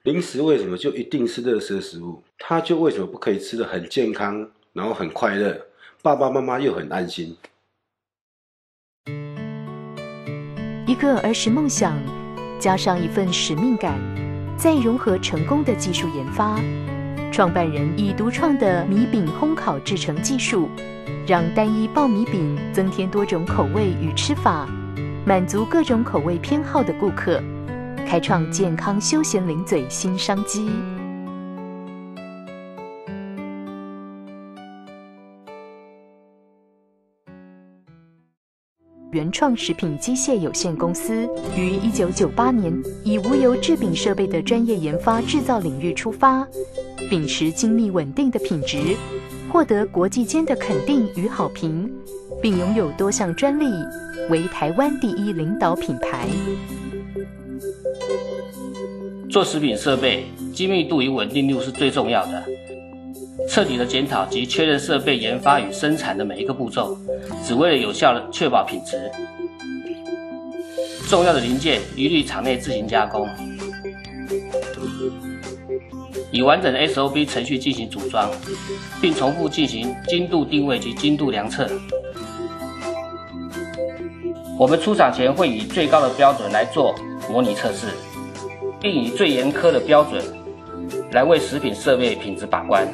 零食为什么就一定是垃圾食物？它就为什么不可以吃得很健康，然后很快乐，爸爸妈妈又很安心？一个儿时梦想，加上一份使命感，再融合成功的技术研发，创办人以独创的米饼烘烤制成技术，让单一爆米饼增添多种口味与吃法，满足各种口味偏好的顾客，开创健康休闲零嘴新商机。源创食品机械有限公司于1998年以无油制饼设备的专业研发制造领域出发，秉持精密稳定的品质，获得国际间的肯定与好评，并拥有多项专利，为台湾第一领导品牌。做食品设备，精密度与稳定度是最重要的。彻底的检讨及确认设备研发与生产的每一个步骤，只为了有效的确保品质。重要的零件一律厂内自行加工，以完整的 SOP 程序进行组装，并重复进行精度定位及精度量测。我们出厂前会以最高的标准来做模拟测试，并以最严苛的标准来为食品设备品质把关。